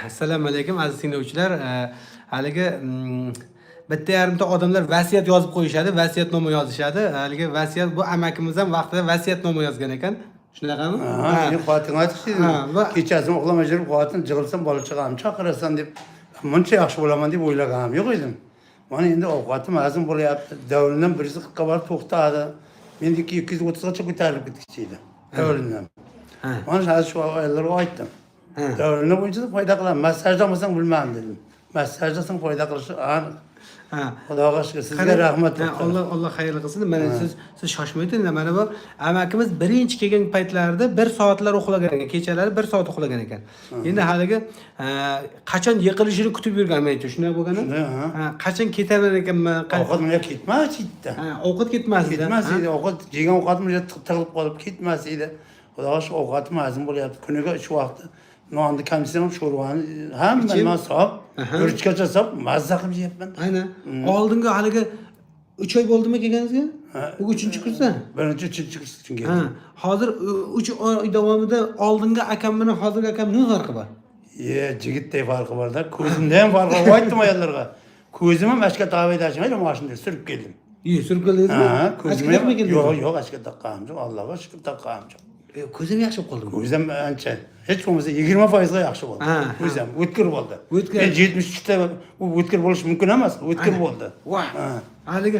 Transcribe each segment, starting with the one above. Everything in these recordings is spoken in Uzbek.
Assalomu alaykum aziz tinglovchilar. Haligi bitta yarimta odamlar vasiyat yozib qo'yishadi, vasiyatnoma yozishadi. Haligi vasiyat bu amakimiz ham vaqtida vasiyatnoma yozgan ekan. Shunaqami? Men xotin aytishdi. Kechasi uxlamay yurib xotin jig'ilsam bola chaqamni chaqirasan deb muncha yaxshi bo'laman deb o'ylaganim yo'q edim. Mana endi ovqatim azim bo'lyapti. Davrimdan birisi qabul to'xtadi. Mendiki 230 gacha ko'tarilib ketdi. Davrimdan. Mana hozir shu ayollarga aytdim. Davrimdan bo'yicha foyda qilaman. Massajlamasang bilmayman dedim. Massajlasang foyda qilishi aniq. Xudoga shukr, sizga rahmat. Alloh xayrli qilsin. Mana siz shoshmaydiz. Mana bu amakimiz birinchi kelgan paytlarida 1 soatlar uxlagan ekan. Kechalari 1 soat uxlagan ekan. Endi haligi qachon yiqilishini kutib yurgan men shunday bo'lgani. Qachon ketaman ekanman? Ovqat menga ketmas edi. Ovqat ketmas edi. Ketmas edi. Ovqat yegan ovqatim tig'ilib qolib ketmas edi. Xudoga shukr ovqatim azim bo'lyapti. Kuniga 3 vaqt nonni kamsiyam sho'rvani hamma solib, guruchgacha solib mazza qilib yeyapman. Aynan. Oldingi haligi 3 oy bo'ldimi kelganingizga? Bu 3-kursa? Birinchi 3-kurs uchun keldim. Hozir 3 oy davomida oldingi akam bilan hozirgi akam nima farqi bor? Jigitday farqi bor-da. Ko'zimda ham farqi bor. Aytdim ayollarga. Ko'zim ham ashka tavayda ochmaydi, mashinada surib keldim. Surib keldingizmi? Ko'zim ham yo'q, ashka taqqanim yo'q. Allohga shukr taqqanim yo'q. Ko'zim yaxshi bo'ldi. Ko'zim ancha. Hech bo'lmasa 20% ga yaxshi bo'ldi. Ko'zim o'tkir bo'ldi. Men 72 ta u o'tkir bo'lishi mumkin emas, o'tkir bo'ldi. Voy. Haligi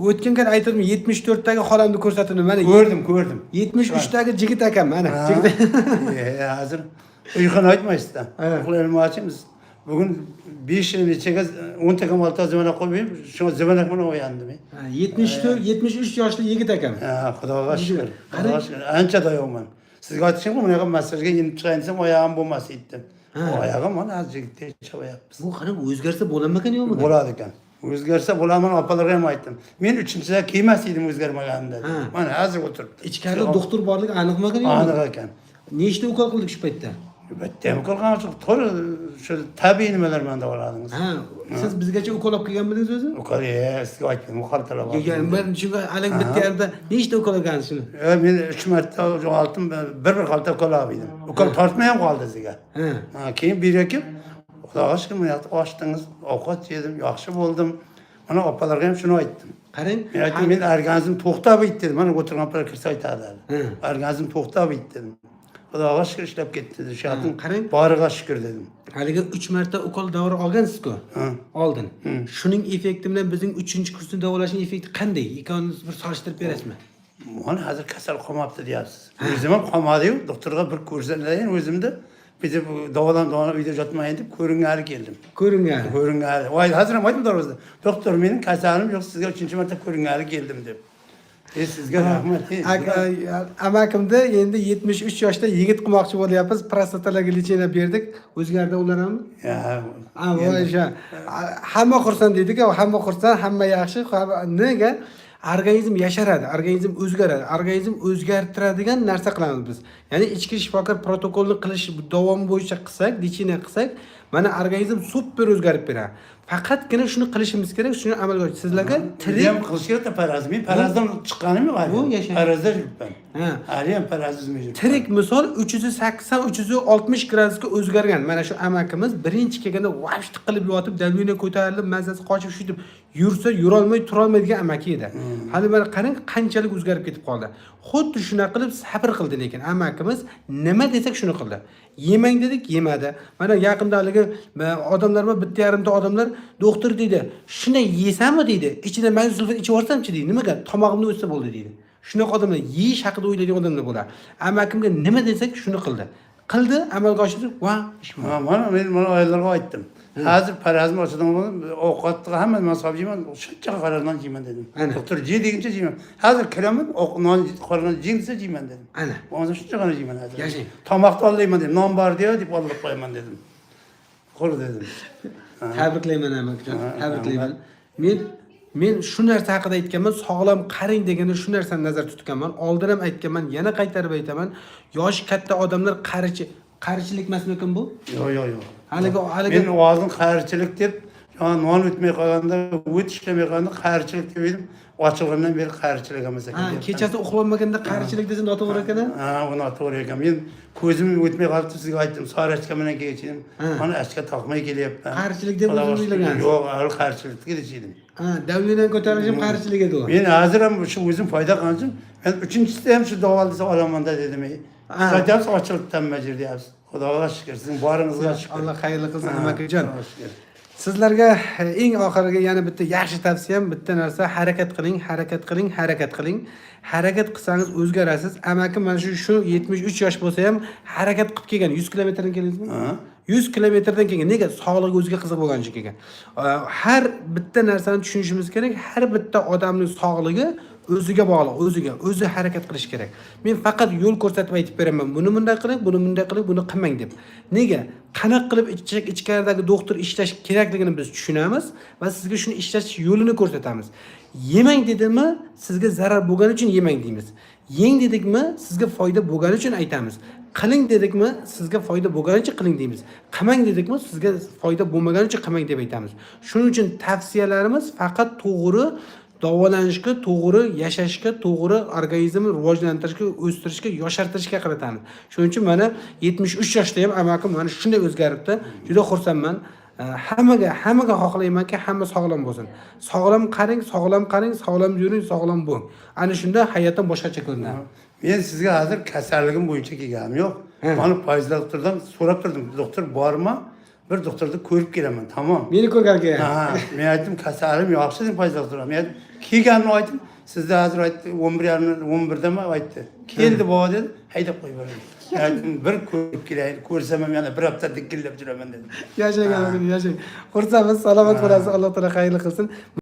o'tgan gal aytdim 74 dagi xolamni ko'rsatdim. Mana ko'rdim. 73 dagi jigit akam mana. Hozir uyquni aytmaysizda. Uxlayolmayapmiz. Bugun 5 yil nechaga 10 ta kamal tozimana qo'yib, shu zimanak bilan o'yandim. 73 yoshli yigit akam. Xudoga shukr. Xudoga shukr. Ancha dayoqman. Sizga aytishim, bunaqa masajga yetib chiqayin desam, oyog'im bo'lmas edi. Oyog'im mana jigitday chabayapmiz. Bu qani o'zgarsa bo'lamaykan yo'qmi? Bo'ladi ekan. O'zgarsa bo'laman, opalarga ham aytdim. Men 3-da kiymas edim o'zgarmaganida. Mana hozir o'tiribdi. Ichkarida doktor borligi aniqmagan yo'qmi? Aniq ekan. Nechta ukol qildik shu paytda? Bitta ukol qilgan to'g'ri, shu tabiiy nimalar bilan davoladingiz. Siz bizgacha ukol olib kelganmidingiz o'zi? Ukol, sizga aytdim, ukol talab oldim. Men shunga hali bitta yerda nechta ukol olgansiz shuni? Men 3 marta oldim, bir qalta ukol oldim. Ukol tortmay ham qoldi sizga. Keyin bir ekim, Xudoga shukr, meni ochdingiz, ovqat yedim, yaxshi bo'ldim. Mana opalarga ham shuni aytdim. Qarang, men aytdim, men organizm to'xtab bitdi dedim. Mana o'tirgan opalar kirsa aytadilar. Organizm to'xtab bitdi dedim. Xudoga shukr ishlab ketdi dedi. Shatim boriga shukr dedim. Haliga 3 marta ukol davri olgansiz-ku? Oldin. Shuning effekti bilan bizning 3-kursni davolashning effekti qanday? Ikkovini bir solishtirib berasizmi? Mana hozir kasal qolmabdi deyapsiz. O'zim ham qolmadi-yu, doktorga bir ko'rsatlayin o'zimda. Bizi davodan uyda yotmayin deb ko'ringani keldim. Ko'ringani. Voy, hozir ham aytdim o'zida. Doktor, mening kasalim yo'q, sizga 3-marta ko'ringani keldim deb. Sizga rahmat. Amakimda endi 73 yoshda yigit qilmoqchi bo'lyapmiz. Prostatalarga lecheniya berdik. O'zgardi ular ham? Voy, hamma xursand deydi-ku, hamma xursand, hamma yaxshi. Nega? Organizm yasharadi, organizm o'zgaradi. Organizm o'zgartiradigan narsa qilamiz biz. Ya'ni ichki shifokor protokolni qilish davomi bo'yicha qilsak, lecheniya qilsak, mana organizm super o'zgarib beradi. Faqatgina shuni qilishimiz kerak, shuni amalga oshirib. Sizlarga tirik ham qilish kerak, paraz. Men parazdan chiqqanim yo'q. Bu yashash. Parazda yuribman. Hali ham parazizm yuribman. Tirik misol 380-360 gradusga o'zgargan. Mana shu amakimiz birinchi kelganda vashti qilib yotib, dalvina ko'tarilib, mazasi qochib shu deb yursa, yurolmay, turolmaydigan amaki edi. Hali mana qarang qanchalik o'zgarib ketib qoldi. Xuddi shuna qilib sabr qildi lekin amakimiz nima desak shuni qildi. Yemang dedik, yemadi. Mana yaqindaligi odamlar bor, bitta yarimta odamlar doktor deydi, "Shuni yesammi?" deydi. "Ichida mayda sulfat ichib olsam-chi?" deydi. "Nimaga? Tomog'imni o'ssa bo'ldi" deydi. Shunaqa odamlar yeyish haqida o'ylaydigan odamlar bo'lar. Amakimga nima desak shuni qildi. Qildi, amalga oshirdi. Mana men ayollarga aytdim. Hozir parazim ochidan ovqatni hamma masab yeyman, shuncha qarazdan yeyman dedim. Doktor ye deguncha yeyman. Hozir kiraman, non qo'rgan jingsa yeyman dedim. Bo'lmasa shuncha qana yeyman hozir. Tomoqni olmayman dedim. Non bor deb olib qo'yaman dedim. Qo'l dedim. Tabriklayman amakjon. Tabriklayman. Men shu narsa haqida aytganman, sog'lom qaring deganda shu narsani nazarda tutganman. Oldin ham aytganman, yana qaytarib aytaman. Yosh katta odamlar qarichilik emasmi bu? Yo'q. Haligi men o'zim qarichilik deb Yani non o'tmay qolganda, o't ishlamay qolganda qayerchilik deb edim. Ochilgandan beri qayerchilik emas ekan. Ha, kechasi uxlolmaganda qarichilik desa noto'g'ri ekan. Ha, uni to'g'ri ekan. Men ko'zim o'tmay qolibdi, sizga aytdim. Sarachka bilan keldim. Mana ashka taqmay kelyapman. Qarichilik deb o'ylagansiz. Yo'q, hali qarichilik dedim. Ha, davleniyani ko'tarish ham qarichilik edi u. Men hozir ham shu o'zim foyda qildim. Men uchinchisida ham shu davolisa olaman dedim. Zaten ochilibdan majbur deyapsiz. Xudoga shukr, sizning boringizga shukr. Alloh xayrli qilsin amakajon. Sizlarga eng oxiriga yana bitta yaxshi tavsiyam, bitta narsa: harakat qiling, harakat qiling, harakat qiling. Harakat qilsangiz o'zgarasiz. Amakim mana shu 73 yosh bo'lsa ham harakat qilib kelgan. 100 kilometrdan keldingizmi? 100 kilometrdan kelgan. Nega? Sog'lig'i o'ziga qiziq bo'lgani uchun kelgan. Har bitta narsani tushunishimiz kerak. Har bitta odamning sog'ligi o'ziga bog'liq, o'zi harakat qilish kerak. Men faqat yo'l ko'rsatib aytib beraman. Buni bunday qiling, buni bunday qiling, buni qilmang deb. Nega? Qanaqa qilib ichkaridagi doktor ishlash kerakligini biz tushunamiz va sizga shuni ishlash yo'lini ko'rsatamiz. Yemang dedimi, sizga zarar bo'lgani uchun yemang deymiz. Yeng dedikmi, sizga foyda bo'lgani uchun aytamiz. Qiling dedikmi, sizga foyda bo'lgani uchun qiling deymiz. Qilmang dedikmi, sizga foyda bo'lmagani uchun qilmang deb aytamiz. Shuning uchun tavsiyalarimiz faqat to'g'ri davolanishga, to'g'ri yashashga, to'g'ri organizmni rivojlantirishga, o'stirishga, yoshartirishga qaratamiz. Shuning uchun mana 73 yoshda ham amakim mana shunday o'zgaribdi. Juda xursandman. Hammaga xohlaymanki, hamma sog'lom bo'lsin. Sog'lom qaring, sog'lom yuring, sog'lom bo'ling. Ana shunda hayotdan boshqacha ko'rinadi. Men sizga hozir kasalligim bo'yicha kelganim yo'q. Mana foiz doktordan so'rab turdim. Doktor bormi? Bir doktorda ko'rib kelaman, tamom. Meni ko'rgan keyin. Ha, men aytdim kasalim yaxshi deb foiz doktor. Men kelganimni aytdim. Sizda hozir aytdi 11dami aytdi. Keldi bo dedi, haydab qo'yib yubordim. Aytdim bir ko'rib kelayin, ko'rsam ham yana bir hafta dikkillab juraman dedim. Yashang. Xursandmiz, salomat bo'lasiz. Alloh taolo xayrli qilsin.